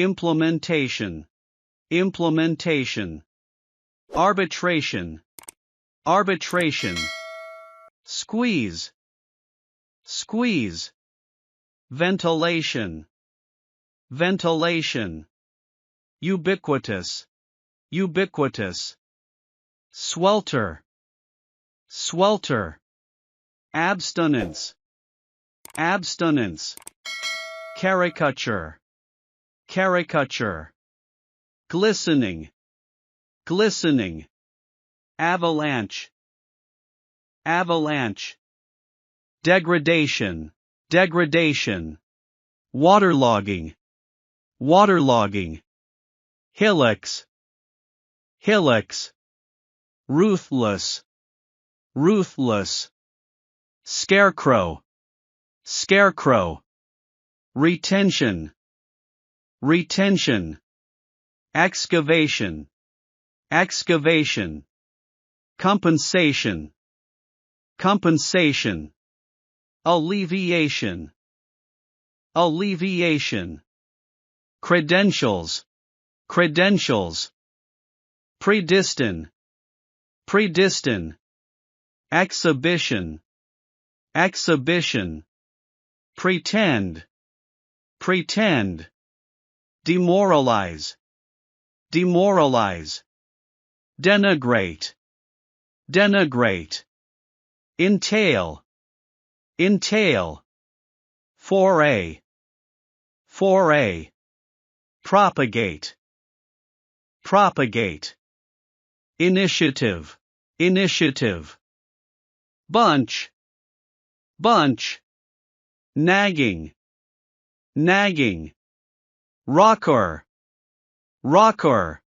implementation, implementation. Arbitration, arbitration. Squeeze, squeeze. Ventilation, ventilation. Ubiquitous, ubiquitous. Swelter, swelter. Abstinence, abstinence. Caricature, caricature. Glistening, glistening. Avalanche, avalanche. Degradation, degradation. Waterlogging, waterlogging. Hillocks, hillocks. Ruthless, ruthless. Scarecrow, scarecrow. Retention, retention. Excavation, excavation. Compensation, compensation. Alleviation, alleviation. Credentials, credentials. Predestine, predestine. Exhibition, exhibition. Pretend, pretend. Demoralize, demoralize. Denigrate, denigrate. Entail, entail. Foray, foray. Propagate, propagate. Initiative, initiative. Bunch, bunch. Nagging, nagging. Rocker, rocker.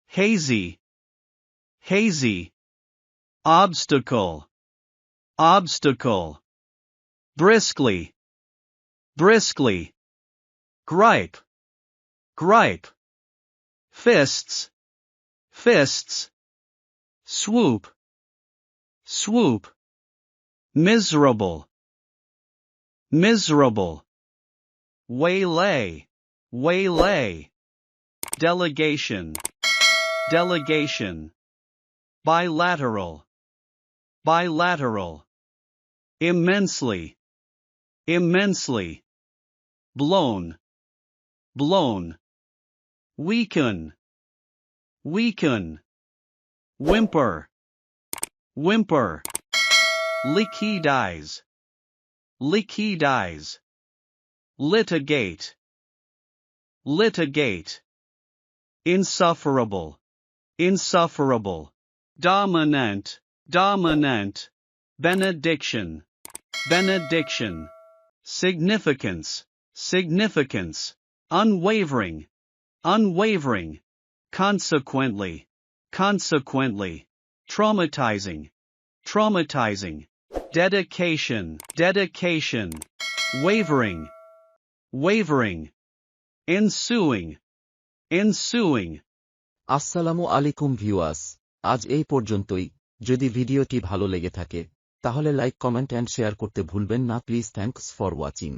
Hazy, hazy. Obstacle, obstacle. Briskly, briskly. Gripe, gripe. Fists, fists. Swoop, swoop. Miserable, miserable. Waylay, waylay. Delegation, delegation. Bilateral, bilateral. Immensely, immensely. Blown, blown. Weaken, weaken. Whimper, whimper. Liquidize, liquidize. Litigate, litigate. Insufferable, insufferable. Dominant, dominant. Benediction, benediction. Significance, significance. Unwavering, unwavering. Consequently, consequently. Traumatizing, traumatizing. Dedication, dedication. Wavering, wavering. Ensuing, ensuing. আসসালামু আলাইকুম viewers, আজ এই পর্যন্তই। যদি ভিডিওটি ভালো লেগে থাকে তাহলে লাইক, কমেন্ট এন্ড শেয়ার করতে ভুলবেন না প্লিজ। Thanks for watching.